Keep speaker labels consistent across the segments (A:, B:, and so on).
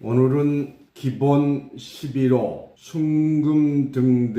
A: 오늘은 기본 11호 순금등대와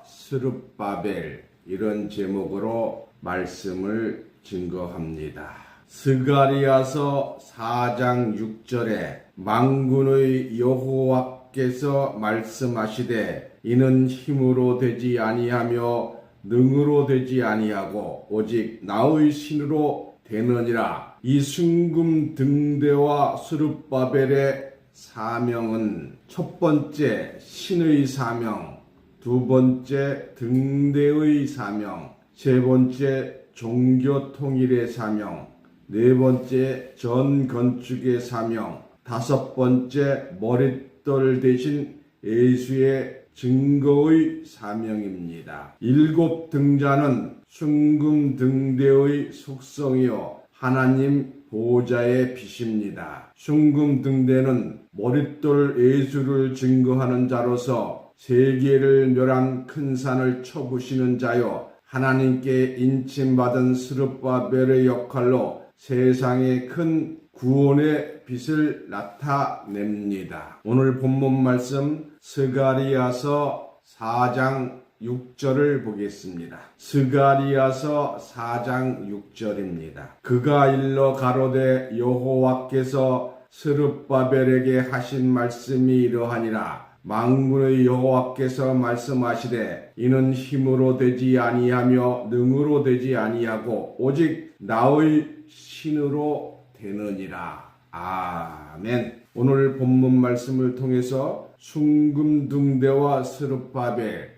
A: 스룹바벨 이런 제목으로 말씀을 증거합니다. 스가랴서 4장 6절에 만군의 여호와께서 말씀하시되 이는 힘으로 되지 아니하며 능으로 되지 아니하고 오직 나의 신으로 되느니라. 이 순금등대와 스룹바벨의 사명은 첫 번째 신의 사명, 두 번째 등대의 사명, 세 번째 종교 통일의 사명, 네 번째 전 건축의 사명, 다섯 번째 머릿돌 대신 예수의 증거의 사명입니다. 일곱 등자는 순금등대의 속성이요 하나님 보좌의 빛입니다. 순금등대는 머릿돌 예수를 증거하는 자로서 세계를 멸한 큰 산을 쳐부시는 자요 하나님께 인침받은 스룹바벨의 역할로 세상의 큰 구원의 빛을 나타냅니다. 오늘 본문 말씀 스가랴서 4장 6절을 보겠습니다. 스가랴서 4장 6절입니다. 그가 일러 가로되 여호와께서 스룹바벨에게 하신 말씀이 이러하니라. 만군의 여호와께서 말씀하시되 이는 힘으로 되지 아니하며 능으로 되지 아니하고 오직 나의 신으로 되느니라. 아멘. 오늘 본문 말씀을 통해서 순금등대와 스룹바벨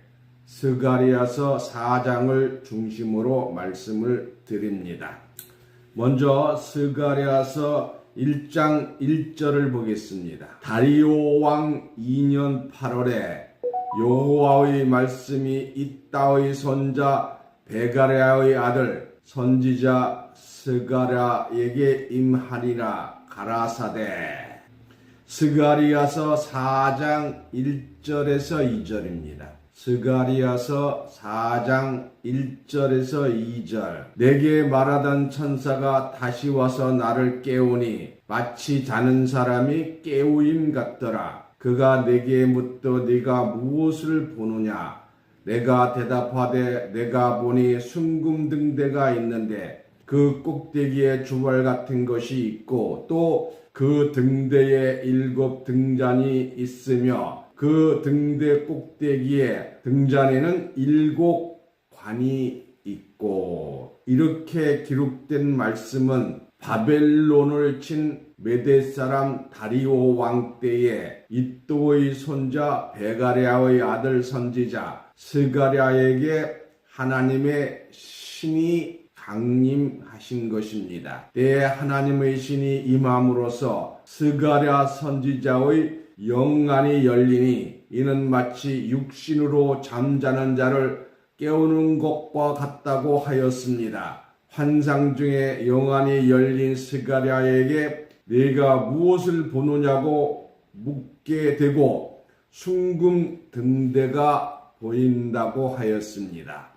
A: 스가랴서 4장을 중심으로 말씀을 드립니다. 먼저 스가랴서 1장 1절을 보겠습니다. 다리오 왕 2년 8월에 여호와의 말씀이 이따의 손자 베가랴의 아들 선지자 스가랴에게 임하니라 가라사대. 스가랴서 4장 1절에서 2절입니다. 스가랴서 4장 1절에서 2절. 내게 말하던 천사가 다시 와서 나를 깨우니 마치 자는 사람이 깨우임 같더라. 그가 내게 묻더 네가 무엇을 보느냐. 내가 대답하되 내가 보니 순금등대가 있는데 그 꼭대기에 주발 같은 것이 있고 또 그 등대에 7 등잔이 있으며 그 등대 꼭대기에 등잔에는 7 관이 있고. 이렇게 기록된 말씀은 바벨론을 친 메대 사람 다리오 왕 때에 이또의 손자 베가랴의 아들 선지자 스가랴에게 하나님의 신이 강림하신 것입니다. 때에 하나님의 신이 임함으로써 스가랴 선지자의 영안이 열리니 이는 마치 육신으로 잠자는 자를 깨우는 것과 같다고 하였습니다. 환상 중에 영안이 열린 스가랴에게 네가 무엇을 보느냐고 묻게 되고 순금등대가 보인다고 하였습니다.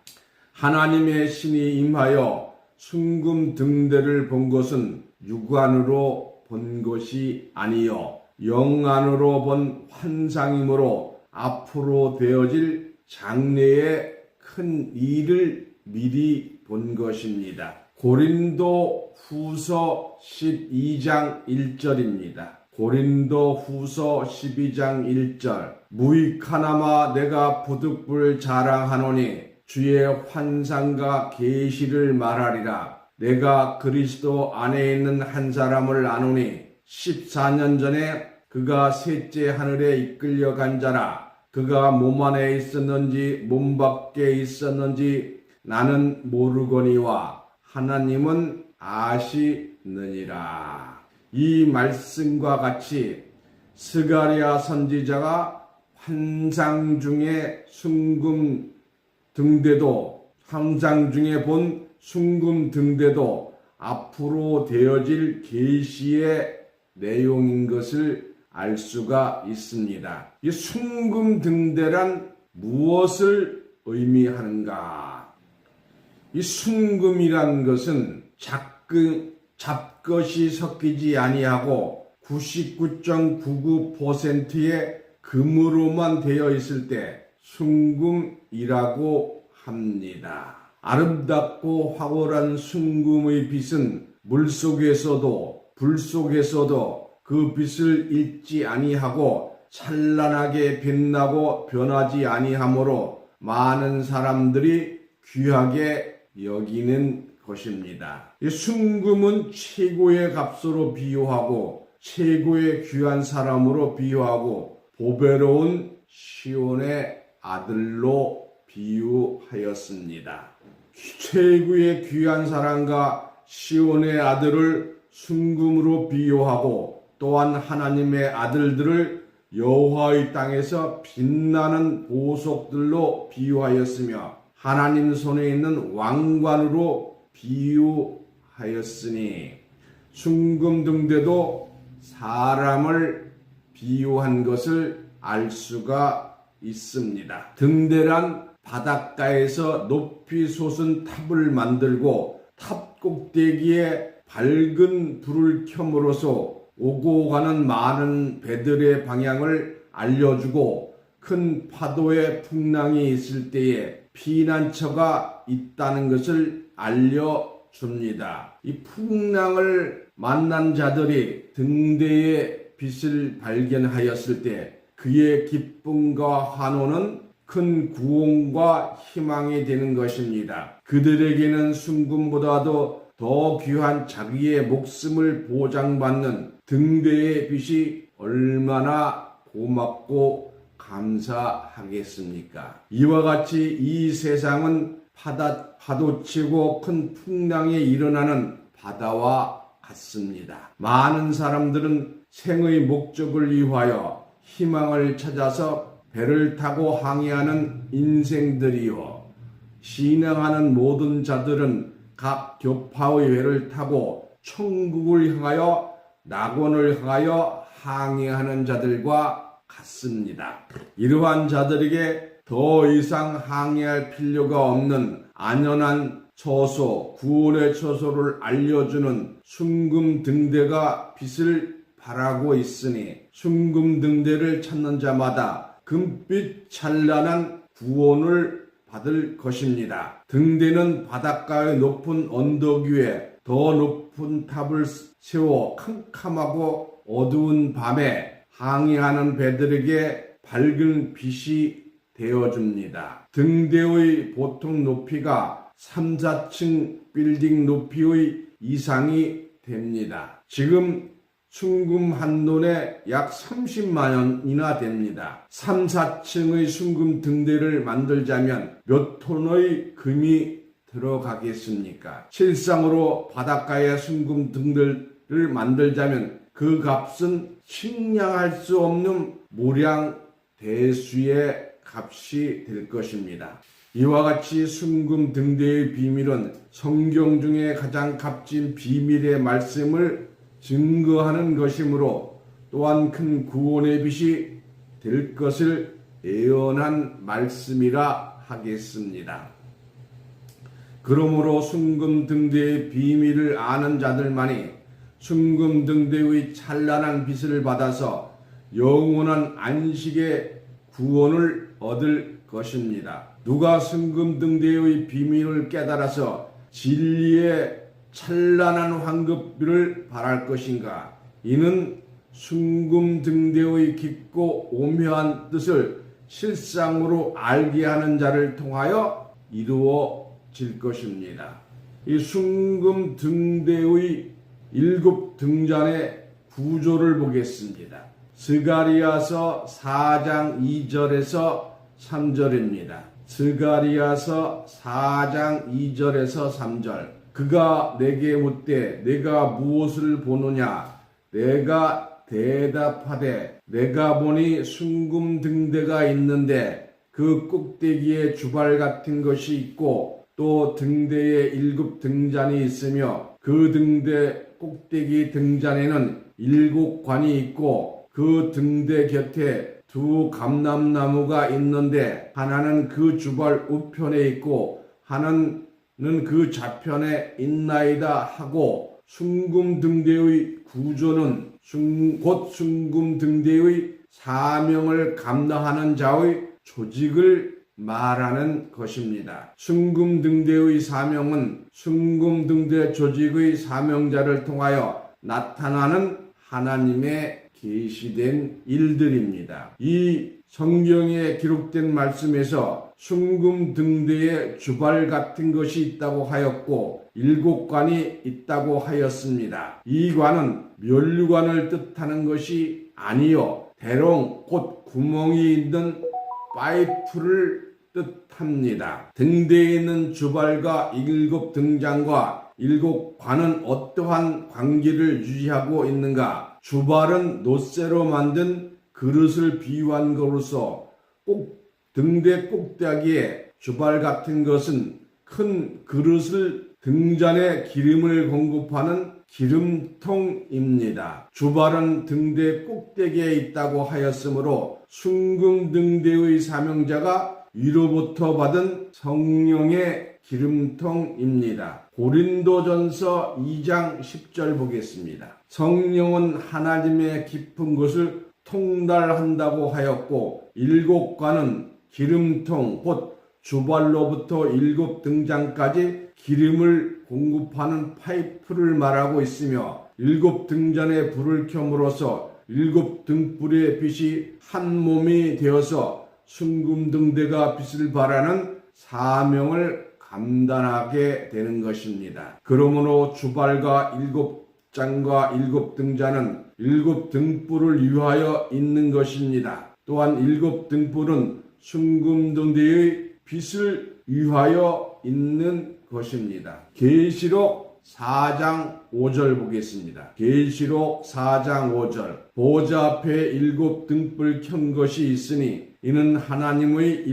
A: 하나님의 신이 임하여 순금등대를 본 것은 육안으로 본 것이 아니요 영안으로 본 환상이므로 앞으로 되어질 장래의 큰 일을 미리 본 것입니다. 고린도 후서 12장 1절입니다. 고린도 후서 12장 1절. 무익하나마 내가 부득불 자랑하노니 주의 환상과 계시를 말하리라. 내가 그리스도 안에 있는 한 사람을 아노니 14년 전에 그가 셋째 하늘에 이끌려간 자라. 그가 몸 안에 있었는지 몸 밖에 있었는지 나는 모르거니와 하나님은 아시느니라. 이 말씀과 같이 스가랴 선지자가 환상 중에 순금등대도 환상 중에 본 순금등대도 앞으로 되어질 계시의 내용인 것을 알 수가 있습니다. 이 순금등대란 무엇을 의미하는가? 이 순금이란 것은 잡것이 섞이지 아니하고 99.99%의 금으로만 되어 있을 때 순금이라고 합니다. 아름답고 황홀한 순금의 빛은 물속에서도 불속에서도 그 빛을 잃지 아니하고 찬란하게 빛나고 변하지 아니하므로 많은 사람들이 귀하게 여기는 것입니다. 이 순금은 최고의 값으로 비유하고 최고의 귀한 사람으로 비유하고 보배로운 시온의 아들로 비유하였습니다. 최고의 귀한 사람과 시온의 아들을 순금으로 비유하고 또한 하나님의 아들들을 여호와의 땅에서 빛나는 보석들로 비유하였으며 하나님 손에 있는 왕관으로 비유하였으니 순금 등대도 사람을 비유한 것을 알 수가 있습니다. 등대란 바닷가에서 높이 솟은 탑을 만들고 탑 꼭대기에 밝은 불을 켬으로써 오고 가는 많은 배들의 방향을 알려주고 큰 파도의 풍랑이 있을 때에 피난처가 있다는 것을 알려줍니다. 이 풍랑을 만난 자들이 등대의 빛을 발견하였을 때 그의 기쁨과 환호는 큰 구원과 희망이 되는 것입니다. 그들에게는 순금보다도 더 귀한 자기의 목숨을 보장받는 등대의 빛이 얼마나 고맙고 감사하겠습니까? 이와 같이 이 세상은 파도치고 큰 풍랑이 일어나는 바다와 같습니다. 많은 사람들은 생의 목적을 위하여 희망을 찾아서 배를 타고 항해하는 인생들이요. 신앙하는 모든 자들은 각 교파의 배를 타고 천국을 향하여 낙원을 향하여 항해하는 자들과 같습니다. 이러한 자들에게 더 이상 항해할 필요가 없는 안전한 처소, 구원의 처소를 알려주는 순금 등대가 빛을 발하고 있으니 순금 등대를 찾는 자마다 금빛 찬란한 구원을 받을 것입니다. 등대는 바닷가의 높은 언덕 위에 더 높은 탑을 세워 캄캄하고 어두운 밤에 항해하는 배들에게 밝은 빛이 되어줍니다. 등대의 보통 높이가 3, 4층 빌딩 높이의 이상이 됩니다. 지금 순금 한 돈에 약 30만 원이나 됩니다. 3, 4층의 순금 등대를 만들자면 몇 톤의 금이 들어가겠습니까? 실상으로 바닷가의 순금 등대를 만들자면 그 값은 측량할 수 없는 무량 대수의 값이 될 것입니다. 이와 같이 순금 등대의 비밀은 성경 중에 가장 값진 비밀의 말씀을 증거하는 것이므로 또한 큰 구원의 빛이 될 것을 예언한 말씀이라 하겠습니다. 그러므로 순금 등대의 비밀을 아는 자들만이 순금 등대의 찬란한 빛을 받아서 영원한 안식의 구원을 얻을 것입니다. 누가 순금 등대의 비밀을 깨달아서 진리의 찬란한 황급비를 바랄 것인가? 이는 순금 등대의 깊고 오묘한 뜻을 실상으로 알게 하는 자를 통하여 이루어질 것입니다. 이 순금 등대의 7 등잔의 구조를 보겠습니다. 스가리야서 4장 2절에서 3절입니다. 스가리야서 4장 2절에서 3절. 그가 내게 묻되 내가 무엇을 보느냐? 내가 대답하되 내가 보니 순금 등대가 있는데 그 꼭대기에 주발 같은 것이 있고 또 등대에 7 등잔이 있으며 그 등대 꼭대기 등잔에는 7 관이 있고 그 등대 곁에 2 감람나무가 있는데 하나는 그 주발 우편에 있고 하나는 그 좌편에 있나이다 하고 순금 등대의 구조는 곧 순금등대의 사명을 감당하는 자의 조직을 말하는 것입니다. 순금등대의 사명은 순금등대 조직의 사명자를 통하여 나타나는 하나님의 계시된 일들입니다. 이 성경에 기록된 말씀에서 순금등대에 주발 같은 것이 있다고 하였고 7관이 있다고 하였습니다. 이 관은 면류관을 뜻하는 것이 아니요 대롱 곧 구멍이 있는 파이프를 뜻합니다. 등대에 있는 주발과 7등잔과 7관은 어떠한 관계를 유지하고 있는가? 주발은 놋쇠로 만든 그릇을 비유한 것으로서 등대 꼭대기에 주발 같은 것은 큰 그릇을 등잔에 기름을 공급하는 기름통입니다. 주발은 등대 꼭대기에 있다고 하였으므로 순금등대의 사명자가 위로부터 받은 성령의 기름통입니다. 고린도전서 2장 10절 보겠습니다. 성령은 하나님의 깊은 것을 통달한다고 하였고 7관은 기름통 곧 주발로부터 7등잔까지 기름을 공급하는 파이프를 말하고 있으며 7등잔에 불을 켬으로써 7등불의 빛이 한 몸이 되어서 순금등대가 빛을 발하는 사명을 감당하게 되는 것입니다. 그러므로 주발과 7잔과 7등잔은 7등불을 위하여 있는 것입니다. 또한 7등불은 순금등대의 빛을 위하여 있는 것입니다. 계시록 4장 5절 보겠습니다. 계시록 4장 5절 보좌 앞에 7등불 켠 것이 있으니 이는 하나님의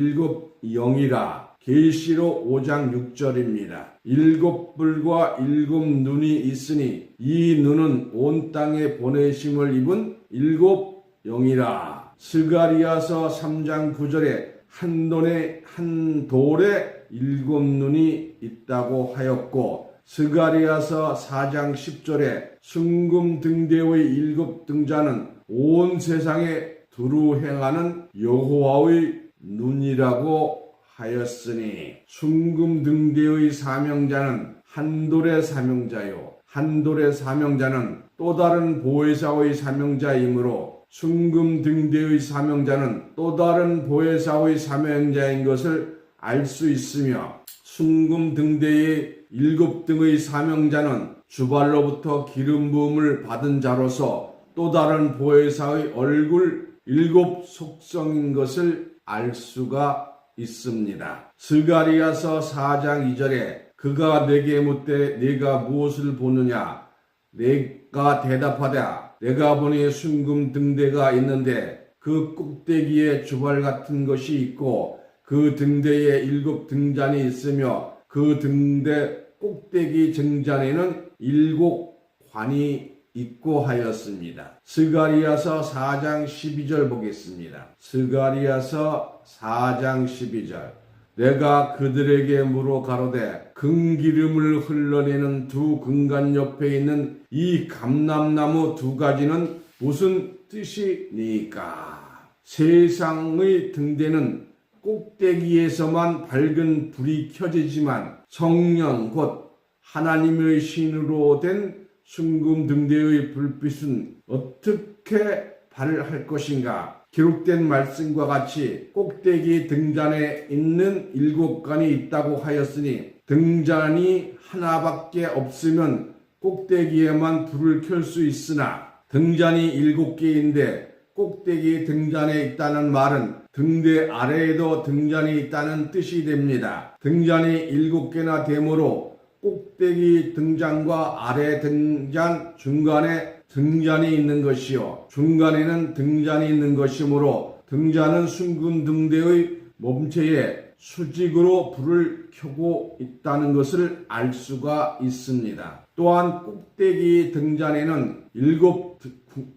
A: 7영이라. 계시록 5장 6절입니다. 7불과 7눈이 있으니 이 눈은 온 땅에 보내심을 입은 7영이라. 스가리아서 3장 9절에 한 돌에 7눈이 있다고 하였고 스가리아서 4장 10절에 순금등대의 7등잔은 온 세상에 두루 행하는 여호와의 눈이라고 하였으니 순금등대의 사명자는 한 돌의 사명자요 한 돌의 사명자는 또 다른 보혜사의 사명자이므로 순금등대의 사명자는 또 다른 보혜사의 사명자인 것을 알 수 있으며 순금등대의 7등의 사명자는 주발로부터 기름 부음을 받은 자로서 또 다른 보혜사의 얼굴 7 속성인 것을 알 수가 있습니다. 스가리아서 4장 2절에 그가 내게 묻되 네가 무엇을 보느냐? 내가 대답하되 내가 보니 순금등대가 있는데 그 꼭대기에 주발 같은 것이 있고 그 등대에 7등잔이 있으며 그 등대 꼭대기 등잔에는 7관이 있고 하였습니다. 스가리아서 4장 12절 보겠습니다. 스가리아서 4장 12절 내가 그들에게 물어 가로되 금기름을 흘러내는 두 금관 옆에 있는 이 감람나무 2가지는 무슨 뜻이니까? 세상의 등대는 꼭대기에서만 밝은 불이 켜지지만 성령 곧 하나님의 신으로 된 순금등대의 불빛은 어떻게 발할 것인가? 기록된 말씀과 같이 꼭대기 등잔에 있는 7관이 있다고 하였으니 등잔이 하나밖에 없으면 꼭대기에만 불을 켤 수 있으나 등잔이 7개인데 꼭대기 등잔에 있다는 말은 등대 아래에도 등잔이 있다는 뜻이 됩니다. 등잔이 7개나 되므로 꼭대기 등잔과 아래 등잔 중간에 등잔이 있는 것이요 중간에는 등잔이 있는 것이므로 등잔은 순금등대의 몸체에 수직으로 불을 켜고 있다는 것을 알 수가 있습니다. 또한 꼭대기 등잔에는 7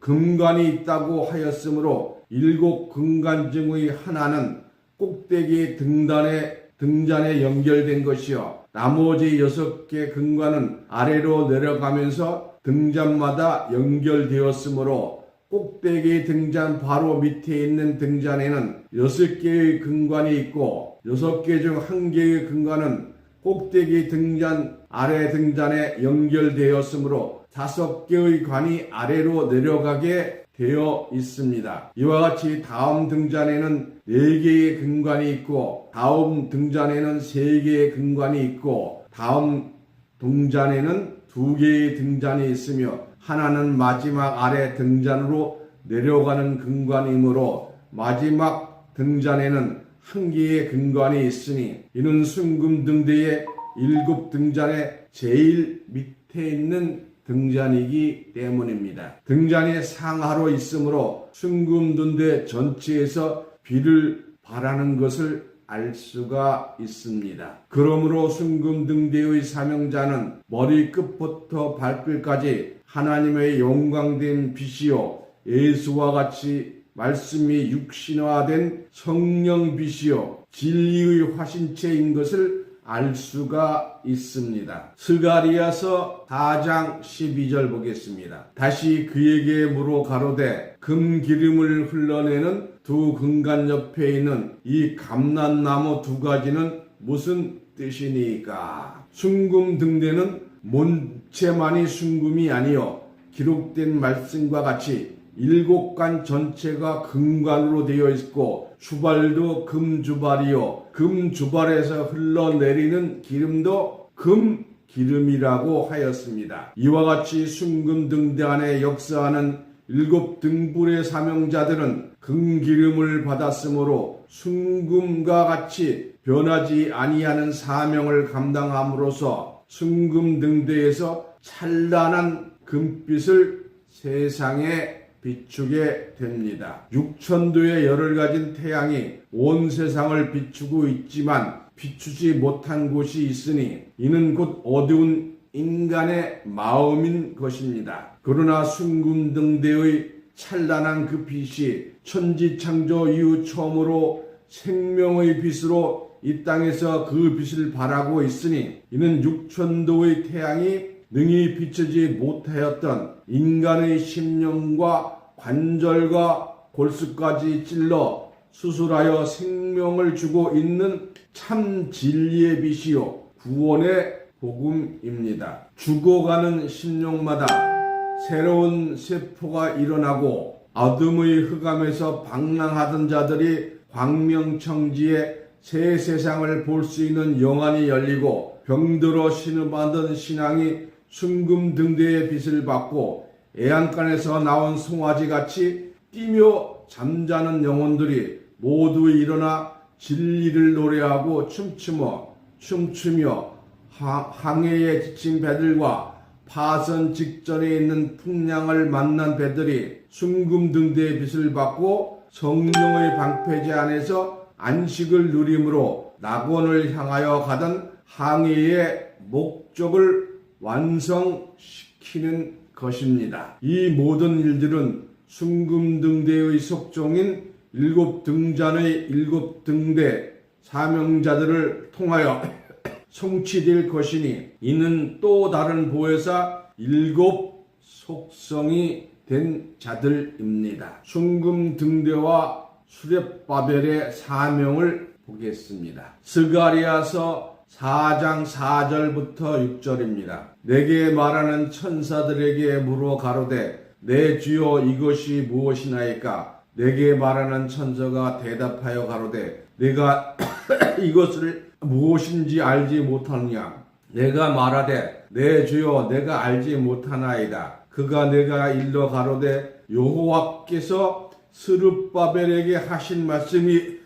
A: 금관이 있다고 하였으므로 7 금관 중의 하나는 꼭대기 등잔에 연결된 것이요 나머지 6개 금관은 아래로 내려가면서 등잔마다 연결되었으므로 꼭대기 등잔 바로 밑에 있는 등잔에는 6개의 근관이 있고 6개 중 1개의 근관은 꼭대기 등잔 아래 등잔에 연결되었으므로 5개의 관이 아래로 내려가게 되어 있습니다. 이와 같이 다음 등잔에는 4개의 근관이 있고 다음 등잔에는 3개의 근관이 있고 다음 등잔에는 2개의 등잔이 있으며 하나는 마지막 아래 등잔으로 내려가는 근관이므로 마지막 등잔에는 1개의 근관이 있으니 이는 순금등대의 7등잔의 제일 밑에 있는 등잔이기 때문입니다. 등잔이 상하로 있으므로 순금등대 전체에서 비를 발하는 것을 알 수가 있습니다. 그러므로 순금등대의 사명자는 머리 끝부터 발끝까지 하나님의 영광된 빛이요 예수와 같이 말씀이 육신화된 성령 빛이요 진리의 화신체인 것을 알 수가 있습니다. 스가리야서 4장 12절 보겠습니다. 다시 그에게 물어 가로되 금기름을 흘러내는 두 근간 옆에 있는 이 감람나무 2가지는 무슨 뜻이니까? 순금등대는 본체만이 순금이 아니요 기록된 말씀과 같이 7관 전체가 금관으로 되어 있고 주발도 금주발이요 금주발에서 흘러내리는 기름도 금기름이라고 하였습니다. 이와 같이 순금등대 안에 역사하는 7등불의 사명자들은 금기름을 받았으므로 순금과 같이 변하지 아니하는 사명을 감당함으로써 순금등대에서 찬란한 금빛을 세상에 비추게 됩니다. 6천도의 열을 가진 태양이 온 세상을 비추고 있지만 비추지 못한 곳이 있으니 이는 곧 어두운 인간의 마음인 것입니다. 그러나 순금등대의 찬란한 그 빛이 천지창조 이후 처음으로 생명의 빛으로 이 땅에서 그 빛을 발하고 있으니 이는 6천도의 태양이 능히 비추지 못하였던 인간의 심령과 관절과 골수까지 찔러 수술하여 생명을 주고 있는 참 진리의 빛이요 구원의 복음입니다. 죽어가는 심령마다 새로운 세포가 일어나고 어둠의 흑암에서 방랑하던 자들이 광명청지에 새 세상을 볼 수 있는 영안이 열리고 병들어 신음하던 신앙이 순금등대의 빛을 받고 애안간에서 나온 송아지같이 뛰며 잠자는 영혼들이 모두 일어나 진리를 노래하고 춤추며 항해에 지친 배들과 파선 직전에 있는 풍랑을 만난 배들이 순금등대의 빛을 받고 성령의 방패제 안에서 안식을 누림으로 낙원을 향하여 가던 항해의 목적을 완성시키는 것입니다. 이 모든 일들은 순금등대의 속종인 7등잔의 7등대 사명자들을 통하여 성취될 것이니 이는 또 다른 보혜사 7 속성이 된 자들입니다. 순금등대와 수렙바벨의 사명을 보겠습니다. 스가리야서 4장 4절부터 6절입니다. 내게 말하는 천사들에게 물어 가로되 내 주여 이것이 무엇이나이까? 내게 말하는 천사가 대답하여 가로되 내가 이것을 무엇인지 알지 못하느냐? 내가 말하되 내 주여 내가 알지 못하나이다. 그가 내가 일러 가로되 여호와께서 스룹바벨에게 하신 말씀이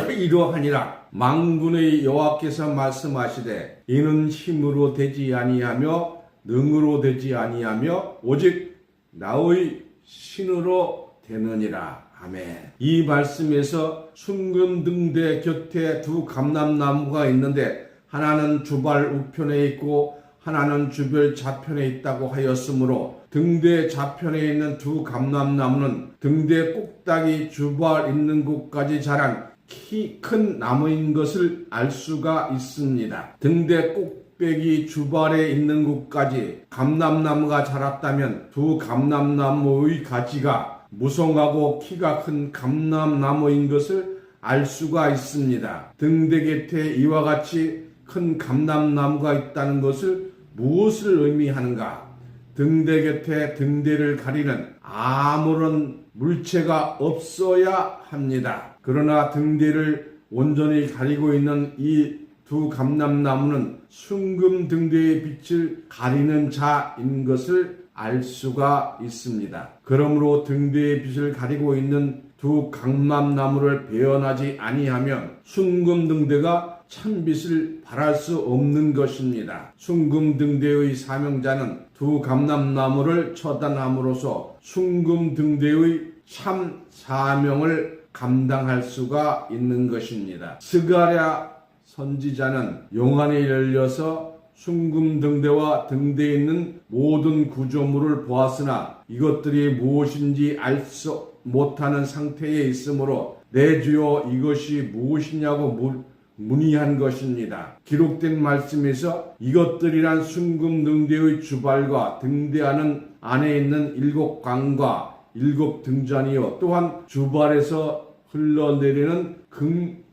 A: 이러하니라. 만군의 여호와께서 말씀하시되 이는 힘으로 되지 아니하며 능으로 되지 아니하며 오직 나의 신으로 되느니라. 아멘. 이 말씀에서 순금등대 곁에 2 감람나무가 있는데 하나는 주발 우편에 있고 하나는 주별 좌편에 있다고 하였으므로 등대 좌편에 있는 2 감람나무는 등대 꼭딱이 주발 있는 곳까지 자란 키 큰 나무인 것을 알 수가 있습니다. 등대 흑백이 주발에 있는 곳까지 감람나무가 자랐다면 두 감람나무의 가지가 무성하고 키가 큰 감람나무인 것을 알 수가 있습니다. 등대 곁에 이와 같이 큰 감람나무가 있다는 것을 무엇을 의미하는가? 등대 곁에 등대를 가리는 아무런 물체가 없어야 합니다. 그러나 등대를 온전히 가리고 있는 이 두 감람나무는 순금 등대의 빛을 가리는 자인 것을 알 수가 있습니다. 그러므로 등대의 빛을 가리고 있는 두 감람나무를 배연하지 아니하면 순금 등대가 참빛을 발할 수 없는 것입니다. 순금 등대의 사명자는 두 감람나무를 처단함으로써 순금 등대의 참 사명을 감당할 수가 있는 것입니다. 스가랴 선지자는 용안이 열려서 순금 등대와 등대에 있는 모든 구조물을 보았으나 이것들이 무엇인지 알 수 못하는 상태에 있으므로 내 주여 이것이 무엇이냐고 문의한 것입니다. 기록된 말씀에서 이것들이란 순금 등대의 주발과 등대하는 안에 있는 일곱 강과 일곱 등잔이요 또한 주발에서 흘러내리는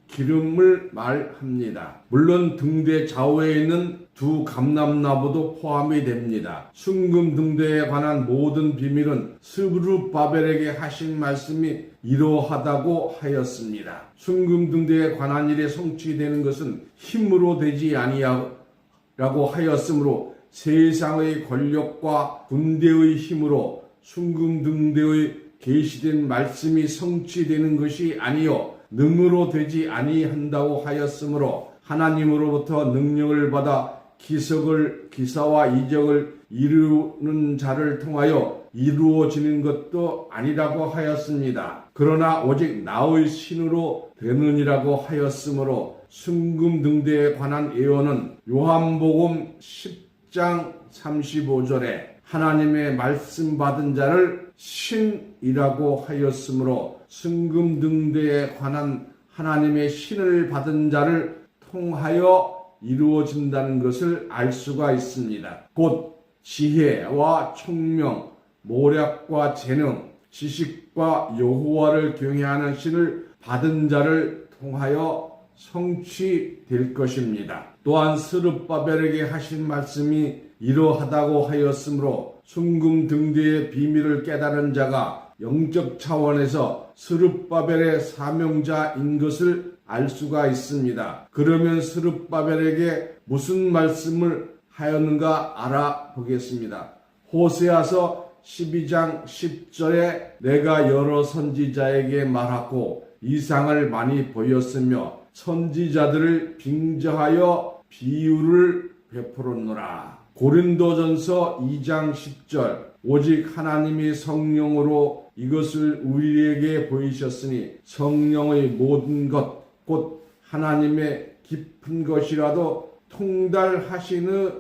A: 기름을 말합니다. 물론 등대 좌우에 있는 두 감람나무도 포함이 됩니다. 순금 등대에 관한 모든 비밀은 스룹바벨에게 하신 말씀이 이러하다고 하였습니다. 순금 등대에 관한 일에 성취되는 것은 힘으로 되지 아니하라고 하였으므로 세상의 권력과 군대의 힘으로 순금 등대의 계시된 말씀이 성취되는 것이 아니요 능으로 되지 아니한다고 하였으므로 하나님으로부터 능력을 받아 기사와 이적을 이루는 자를 통하여 이루어지는 것도 아니라고 하였습니다. 그러나 오직 나의 신으로 되느니라고 하였으므로 순금 등대에 관한 예언은 요한복음 10장 35절에 하나님의 말씀 받은 자를 신이라고 하였으므로 순금 등대에 관한 하나님의 신을 받은 자를 통하여 이루어진다는 것을 알 수가 있습니다. 곧 지혜와 총명, 모략과 재능, 지식과 여호와를 경외하는 신을 받은 자를 통하여 성취될 것입니다. 또한 스룹바벨에게 하신 말씀이 이러하다고 하였으므로 순금 등대의 비밀을 깨달은 자가 영적 차원에서 스룹바벨의 사명자인 것을 알 수가 있습니다. 그러면 스룹바벨에게 무슨 말씀을 하였는가 알아보겠습니다. 호세아서 12장 10절에 내가 여러 선지자에게 말하고 이상을 많이 보였으며 선지자들을 빙자하여 비유를 베풀었노라. 고린도전서 2장 10절 오직 하나님이 성령으로 이것을 우리에게 보이셨으니 성령의 모든 것 곧 하나님의 깊은 것이라도 통달하시느니라.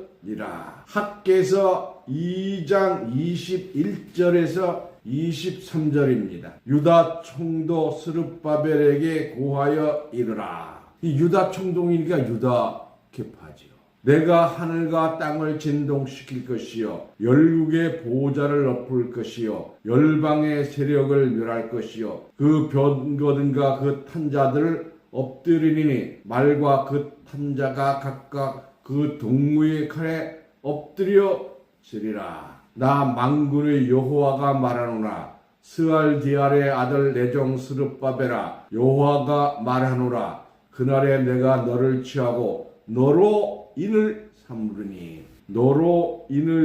A: 학개서 2장 21절에서 23절입니다. 유다 총독 스룹바벨에게 고하여 이르라. 이 유다 총독이니까 유다 계파지요. 내가 하늘과 땅을 진동시킬 것이요 열국의 보호자를 엎을 것이요 열방의 세력을 멸할 것이요 그 변거든과 그 탄자들을 엎드리니 말과 그 탄자가 각각 그 동무의 칼에 엎드려지리라. 나 만군의 여호와가 말하노라. 스알디알의 아들 내종 스룹바벨아 여호와가 말하노라. 그날에 내가 너를 취하고 너로 인을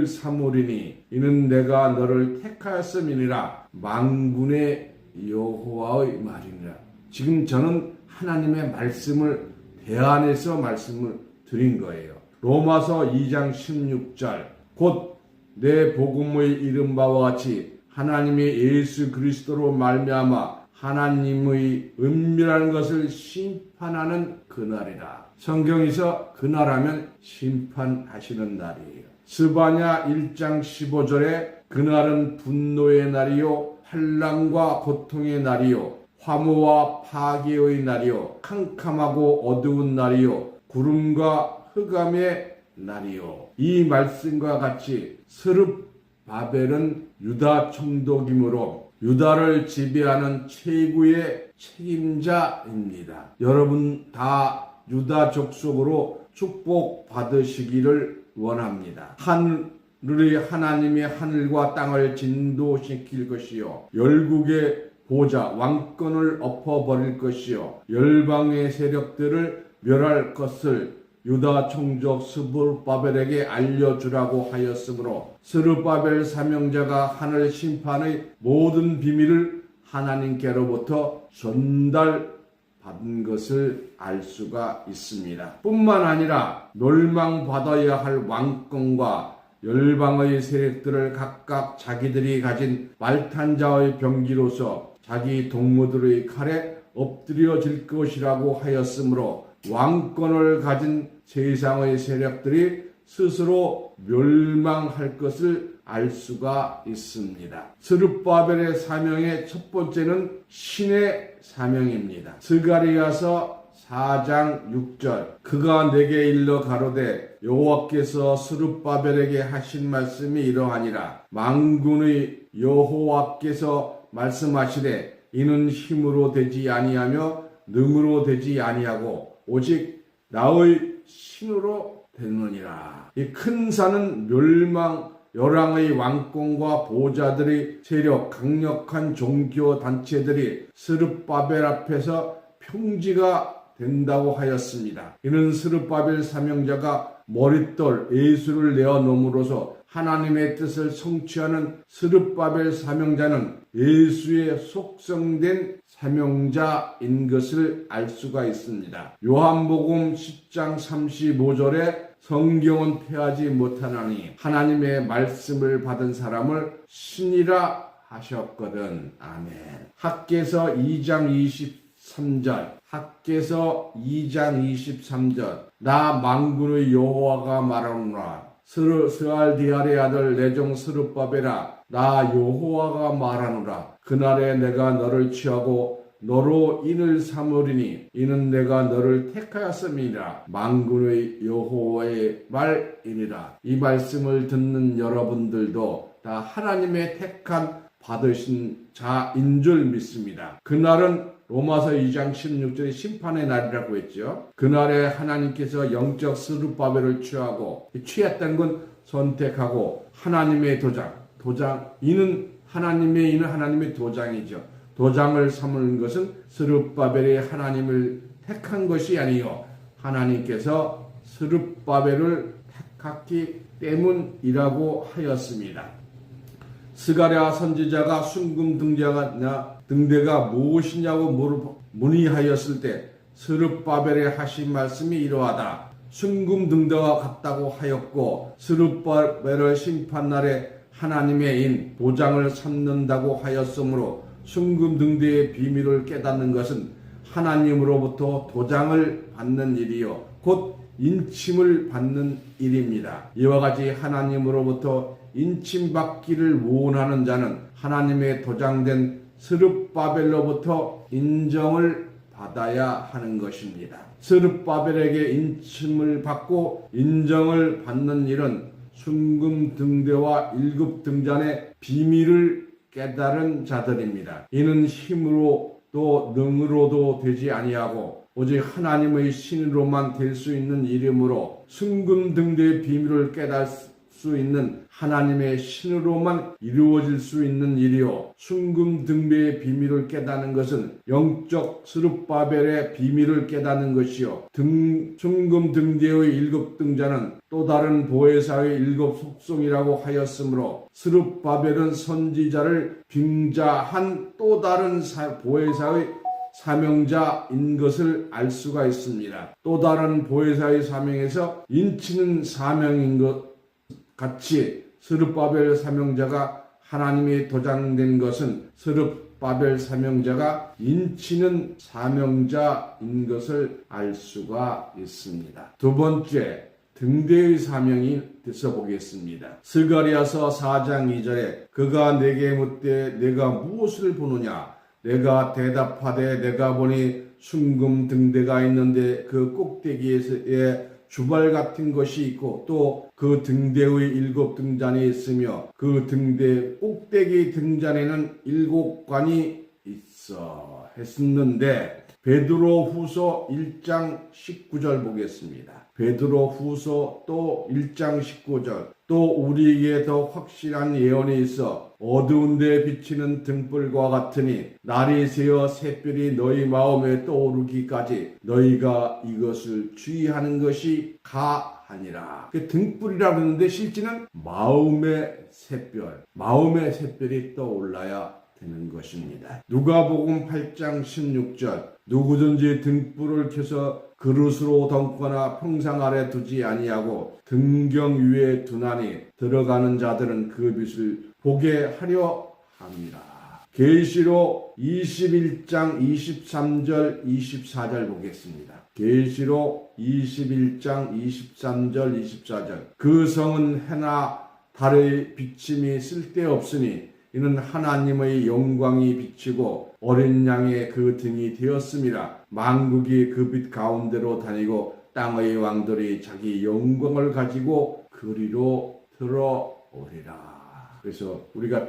A: 삼으리니 이는 내가 너를 택하였음이니라. 만군의 여호와의 말이니라. 지금 저는 하나님의 말씀을 대안해서 말씀을 드린 거예요. 로마서 2장 16절 곧 내 복음의 이른 바와 같이 하나님의 예수 그리스도로 말미암아 하나님의 은밀한 것을 심판하는 그날이라. 성경에서 그날하면 심판하시는 날이에요. 스바냐 1장 15절에 그날은 분노의 날이요 환난과 고통의 날이요 화무와 파괴의 날이요 캄캄하고 어두운 날이요 구름과 흑암의 날이요. 이 말씀과 같이 스룹바벨은 유다 총독이므로 유다를 지배하는 최고의 책임자입니다. 여러분 다 유다 족속으로 축복 받으시기를 원합니다. 하늘이 하나님의 하늘과 땅을 진도시킬 것이요 열국의 보좌 왕권을 엎어버릴 것이요 열방의 세력들을 멸할 것을 유다 총독 스룹바벨에게 알려주라고 하였으므로 스룹바벨 사명자가 하늘 심판의 모든 비밀을 하나님께로부터 전달받은 것을 알 수가 있습니다. 뿐만 아니라 멸망받아야 할 왕권과 열방의 세력들을 각각 자기들이 가진 말탄자의 병기로서 자기 동무들의 칼에 엎드려질 것이라고 하였으므로 왕권을 가진 세상의 세력들이 스스로 멸망할 것을 알 수가 있습니다. 스룹바벨의 사명의 첫 번째는 신의 사명입니다. 스가랴서 4장 6절 그가 내게 일러 가로되 여호와께서 스룹바벨에게 하신 말씀이 이러하니라. 만군의 여호와께서 말씀하시되 이는 힘으로 되지 아니하며 능으로 되지 아니하고 오직 나의 신으로 되느니라. 이 큰 산은 멸망 열왕의 왕권과 보좌들의 세력 강력한 종교 단체들이 스룹바벨 앞에서 평지가 된다고 하였습니다. 이는 스룹바벨 사명자가 머릿돌 예수를 내어놓음으로써 하나님의 뜻을 성취하는 스룹바벨 사명자는 예수의 속성된 사명자인 것을 알 수가 있습니다. 요한복음 10장 35절에 성경은 패하지 못하나니 하나님의 말씀을 받은 사람을 신이라 하셨거든. 아멘. 학개서 2장 23절 학개서 2장 23절 나 만군의 여호와가 말하노라. 스알디알의 아들 내 종 스룹바벨아 나 여호와가 말하노라. 그날에 내가 너를 취하고 너로 인을 삼으리니 이는 내가 너를 택하였음이니라. 만군의 여호와의 말이니라. 이 말씀을 듣는 여러분들도 다 하나님의 택한 받으신 자인 줄 믿습니다. 그날은 로마서 2장 16절의 심판의 날이라고 했죠. 그날에 하나님께서 영적 스룹바벨을 취했다는 건 선택하고 하나님의 이는 하나님의 도장이죠. 도장을 삼는 것은 스룹바벨이 하나님을 택한 것이 아니요 하나님께서 스룹바벨을 택했기 때문이라고 하였습니다. 스가랴 선지자가 순금 등대가 무엇이냐고 문의하였을 때 스룹바벨에 하신 말씀이 이러하다. 순금 등대와 같다고 하였고 스룹바벨의 심판날에 하나님의 인 도장을 삼는다고 하였으므로 순금 등대의 비밀을 깨닫는 것은 하나님으로부터 도장을 받는 일이요 곧 인침을 받는 일입니다. 이와 같이 하나님으로부터 인침받기를 원하는 자는 하나님의 도장된 스룹바벨로부터 인정을 받아야 하는 것입니다. 스룹바벨에게 인침을 받고 인정을 받는 일은 순금 등대와 일곱 등잔의 비밀을 깨달은 자들입니다. 이는 힘으로도 능으로도 되지 아니하고 오직 하나님의 신으로만 될 수 있는 일이므로 순금 등대의 비밀을 깨달을 수 있는 하나님의 신으로만 이루어질 수 있는 일이요 순금 등대의 비밀을 깨닫는 것은 영적 스룹바벨의 비밀을 깨닫는 것이요 순금 등대의 일곱 등잔은 또 다른 보혜사의 일곱 속성이라고 하였으므로 스룹바벨은 선지자를 빙자한 또 다른 보혜사의 사명자인 것을 알 수가 있습니다. 또 다른 보혜사의 사명에서 인치는 사명인 것 같이 스룹바벨 사명자가 하나님이 도장된 것은 스룹바벨 사명자가 인치는 사명자인 것을 알 수가 있습니다. 두 번째, 등대의 사명이 되서 보겠습니다. 스가랴서 4장 2절에 그가 내게 묻되 내가 무엇을 보느냐? 내가 대답하되 내가 보니 순금 등대가 있는데 그 꼭대기에 주발 같은 것이 있고 또 그 등대의 7 등잔이 있으며 그 등대 꼭대기 등잔에는 7관이 있어 했었는데 베드로후서 1장 19절 보겠습니다. 베드로후서 또 1장 19절 또 우리에게 더 확실한 예언이 있어 어두운 데 비치는 등불과 같으니 날이 새어 샛별이 너희 마음에 떠오르기까지 너희가 이것을 주의하는 것이 가하니라. 등불이라고 하는데 실제는 마음의 샛별이 떠올라야 되는 것입니다. 누가복음 8장 16절 누구든지 등불을 켜서 그릇으로 덮거나 평상 아래 두지 아니하고 등경 위에 두나니 들어가는 자들은 그 빛을 보게 하려 합니다. 계시록 21장 23절 24절 보겠습니다. 계시록 21장 23절 24절 그 성은 해나 달의 비침이 쓸데없으니 이는 하나님의 영광이 비치고 어린 양의 그 등이 되었음이라. 만국이 그 빛 가운데로 다니고 땅의 왕들이 자기 영광을 가지고 그리로 들어오리라. 그래서 우리가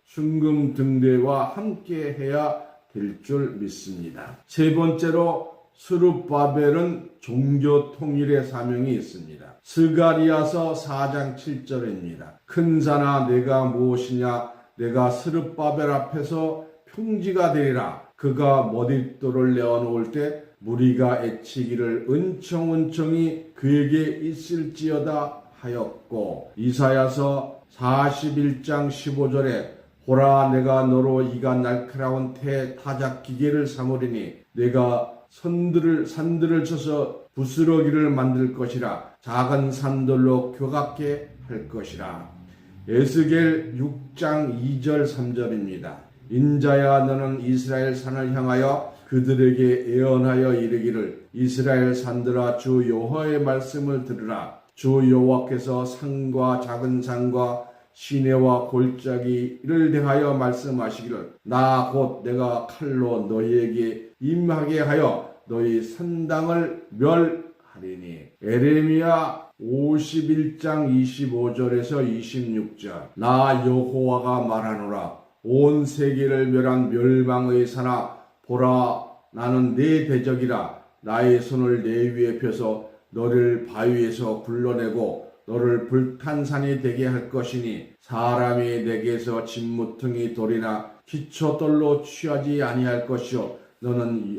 A: 순금 등대와 함께 해야 될 줄 믿습니다. 세 번째로 스룹바벨은 종교 통일의 사명이 있습니다. 스가리아서 4장 7절입니다. 큰 산아 내가 무엇이냐 내가 스룹바벨 앞에서 평지가 되리라. 그가 머릿돌을 내어놓을 때 무리가 애치기를 은총은총이 그에게 있을지어다 하였고 이사야서 41장 15절에 보라 내가 너로 이가 날카로운 타작 기계를 삼으리니 내가 산들을 쳐서 부스러기를 만들 것이라. 작은 산들로 교각게 할 것이라. 에스겔 6장 2절 3절입니다. 인자야 너는 이스라엘 산을 향하여 그들에게 예언하여 이르기를 이스라엘 산들아 주 여호와의 말씀을 들으라. 주 여호와께서 산과 작은 산과 시내와 골짜기를 대하여 말씀하시기를 나 곧 내가 칼로 너희에게 임하게 하여 너희 산당을 멸하리니. 에레미야 51장 25절에서 26절 나 여호와가 말하노라. 온 세계를 멸한 멸망의 산아 보라 나는 네 대적이라. 나의 손을 네 위에 펴서 너를 바위에서 불러내고 너를 불탄산이 되게 할 것이니 사람이 내게서 진무퉁이 돌이나 기초돌로 취하지 아니할 것이요 너는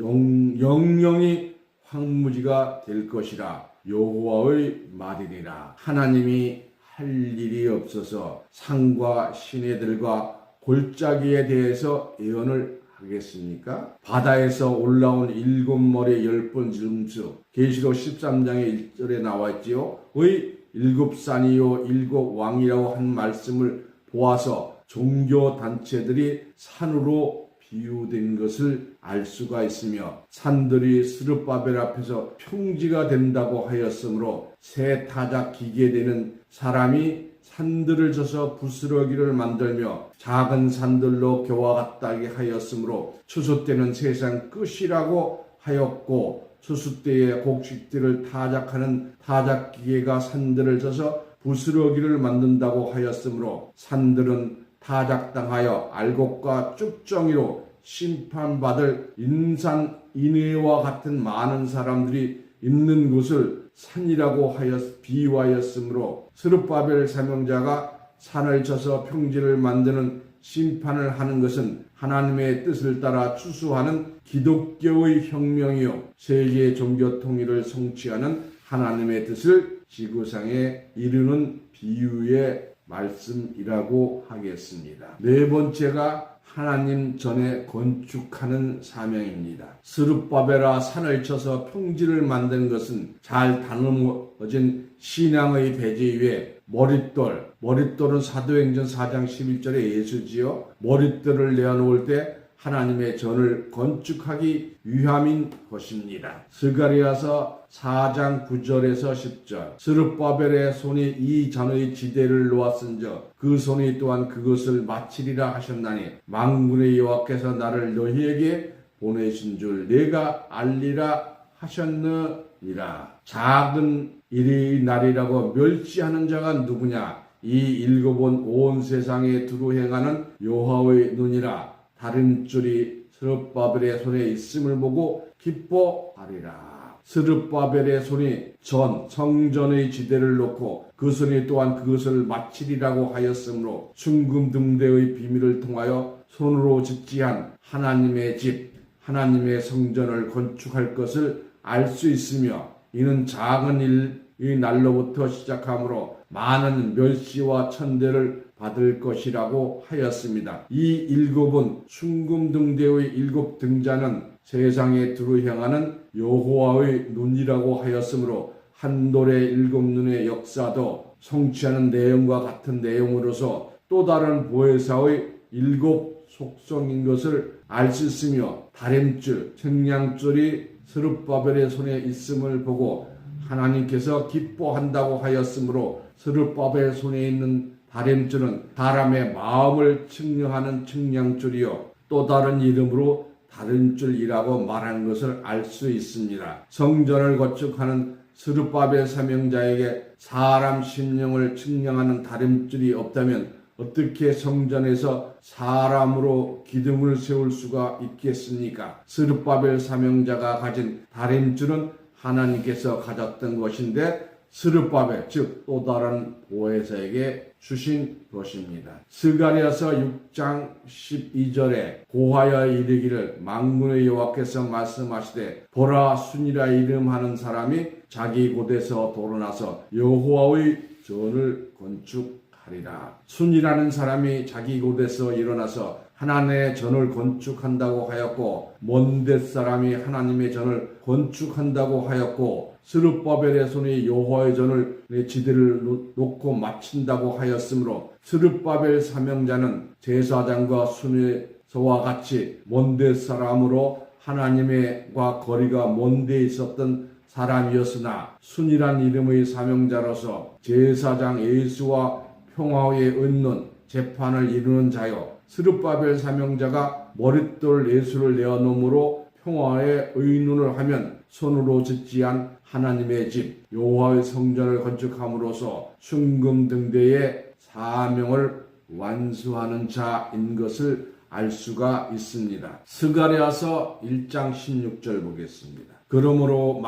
A: 영영이 황무지가 될 것이라. 여호와의 말이니라. 하나님이 할 일이 없어서 산과 시내들과 골짜기에 대해서 예언을 하겠습니까? 바다에서 올라온 7머리 10번 짐승 계시록 13장의 1절에 나와있지요. 의 7산이요 7왕이라고 한 말씀을 보아서 종교단체들이 산으로 비유된 것을 알 수가 있으며 산들이 스룹바벨 앞에서 평지가 된다고 하였으므로 새 타작 기계되는 사람이 산들을 져서 부스러기를 만들며 작은 산들로 교와 같다게 하였으므로 추수 때는 세상 끝이라고 하였고 추수 때에 곡식들을 타작하는 타작기계가 산들을 져서 부스러기를 만든다고 하였으므로 산들은 타작당하여 알곡과 쭉정이로 심판받을 인산 인해와 같은 많은 사람들이 있는 곳을 산이라고 비유하였으므로 스룹바벨 사명자가 산을 쳐서 평지를 만드는 심판을 하는 것은 하나님의 뜻을 따라 추수하는 기독교의 혁명이요 세계 종교 통일을 성취하는 하나님의 뜻을 지구상에 이루는 비유의 말씀이라고 하겠습니다. 네 번째가 하나님 전에 건축하는 사명입니다. 스룹바벨아 산을 쳐서 평지를 만든 것은 잘 다듬어진 신앙의 배지 위에 머릿돌은 사도행전 4장 11절의 예수지요. 머릿돌을 내어놓을 때 하나님의 전을 건축하기 위함인 것입니다. 스가리아서 4장 9절에서 10절 스룹바벨의 손이 이 전의 지대를 놓았은즉 그 손이 또한 그것을 마치리라 하셨나니 만군의 여호와께서 나를 너희에게 보내신 줄 내가 알리라 하셨느니라. 일곱이라. 작은 일이 날이라고 멸시하는 자가 누구냐? 이 일곱은 온 세상에 두루 행하는 여호와의 눈이라. 다림줄이 스룹바벨의 손에 있음을 보고 기뻐하리라. 스룹바벨의 손이 전 성전의 지대를 놓고 그 손이 또한 그것을 마치리라고 하였으므로 순금등대의 비밀을 통하여 손으로 짓지한 하나님의 집, 하나님의 성전을 건축할 것을 알 수 있으며, 이는 작은 일이 날로부터 시작하므로 많은 멸시와 천대를 받을 것이라고 하였습니다. 이 일곱은 순금등대의 일곱 등자는 세상에 두루 향하는 여호와의 눈이라고 하였으므로 한돌의 일곱 눈의 역사도 성취하는 내용과 같은 내용으로서 또 다른 보혜사의 일곱 속성인 것을 알 수 있으며, 다림줄, 측량줄이 스룹바벨의 손에 있음을 보고 하나님께서 기뻐한다고 하였으므로 스룹바벨 손에 있는 다림줄은 사람의 마음을 측량하는 측량줄이요 또 다른 이름으로 다림줄이라고 말하는 것을 알 수 있습니다. 성전을 건축하는 스룹바벨 사명자에게 사람 심령을 측량하는 다림줄이 없다면 어떻게 성전에서 사람으로 기둥을 세울 수가 있겠습니까? 스룹바벨 사명자가 가진 다림줄은 하나님께서 가졌던 것인데 스룹바벨, 즉 또 다른 보혜사에게 주신 것입니다. 스가랴서 6장 12절에 고하여 이르기를 만군의 여호와께서 말씀하시되 보라, 순이라 이름하는 사람이 자기 곳에서 돌아나서 여호와의 전을 건축하리라. 순이라는 사람이 자기 곳에서 일어나서 하나님의 전을 건축한다고 하였고, 먼데 사람이 하나님의 전을 건축한다고 하였고, 스룹바벨의 손이 여호와의 전을 지대를 놓고 마친다고 하였으므로 스룹바벨 사명자는 제사장과 순에서와 같이 먼데 사람으로 하나님과 거리가 먼데 있었던 사람이었으나, 순이란 이름의 사명자로서 제사장 예수와 평화의 언론 재판을 이루는 자요, 스룹바벨 사명자가 머릿돌 예수를 내어놓음으로 평화의 의논을 하면 손으로 짓지한 하나님의 집 여호와의 성전을 건축함으로써 순금등대의 사명을 완수하는 자인 것을 알 수가 있습니다. 스가랴서 1장 16절 보겠습니다. 그러므로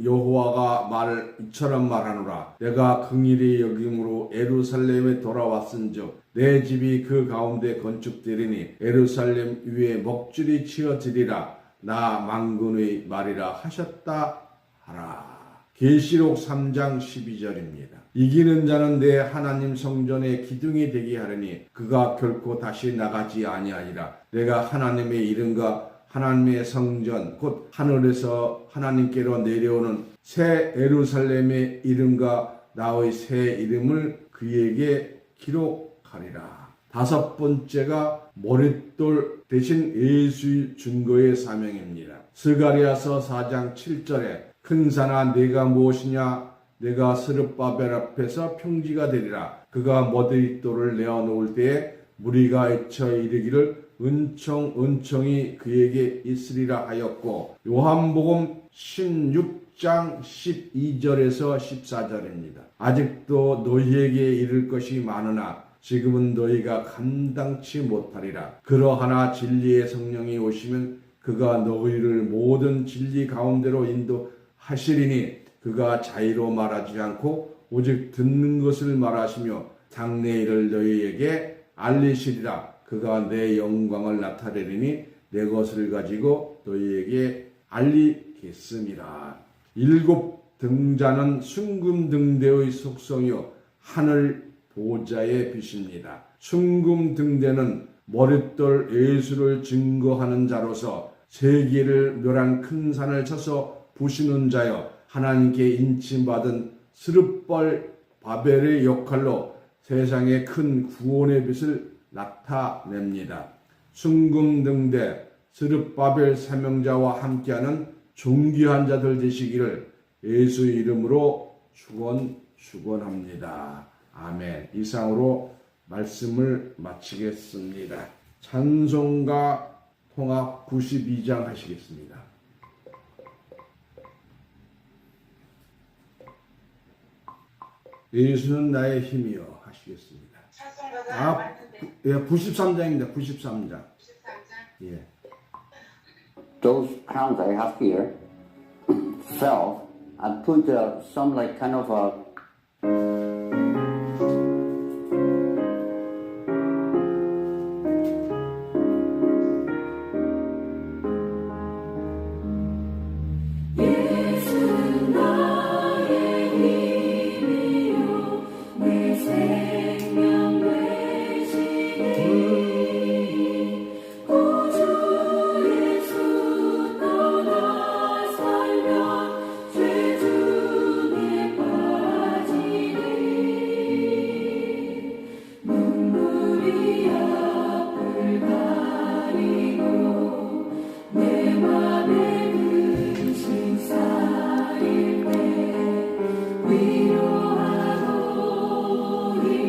A: 여호와가 이처럼 말하노라. 내가 긍휼히 여김으로 예루살렘에 돌아왔은즉 내 집이 그 가운데 건축되리니 예루살렘 위에 먹줄이 치어지리라. 나 만군의 말이라 하셨다 하라. 계시록 3장 12절입니다. 이기는 자는 내 하나님 성전의 기둥이 되게 하려니 그가 결코 다시 나가지 아니하리라. 내가 하나님의 이름과 하나님의 성전 곧 하늘에서 하나님께로 내려오는 새 예루살렘의 이름과 나의 새 이름을 그에게 기록하리라. 다섯 번째가 머릿돌 대신 예수의 증거의 사명입니다. 스가랴서 4장 7절에 큰 산아 내가 무엇이냐, 내가 스룹바벨 앞에서 평지가 되리라. 그가 머릿돌을 내어놓을 때에 무리가 에쳐 이르기를 은총이 그에게 있으리라 하였고, 요한복음 16장 12절에서 14절입니다. 아직도 너희에게 이를 것이 많으나 지금은 너희가 감당치 못하리라. 그러하나 진리의 성령이 오시면 그가 너희를 모든 진리 가운데로 인도하시리니 그가 자의로 말하지 않고 오직 듣는 것을 말하시며 장래 일을 너희에게 알리시리라. 그가 내 영광을 나타내리니 내 것을 가지고 너희에게 알리겠음이라. 일곱 등자는 순금등대의 속성이요 하늘 보좌의 빛입니다. 순금등대는 머릿돌 예수를 증거하는 자로서 세계를 멸한 큰 산을 쳐서 부시는 자여 하나님께 인침받은 스룹바벨의 역할로 세상의 큰 구원의 빛을 나타냅니다. 순금등대 스룹바벨 사명자와 함께하는 존귀한 자들 되시기를 예수 이름으로 축원합니다. 아멘. 이상으로 말씀을 마치겠습니다. 찬송가 통합 92장 하시겠습니다. 예수는 나의 힘이요 하시겠습니다. 아, 예, 93장입니다. 93장. 예.
B: Those crowns I have here fell and put some like kind of a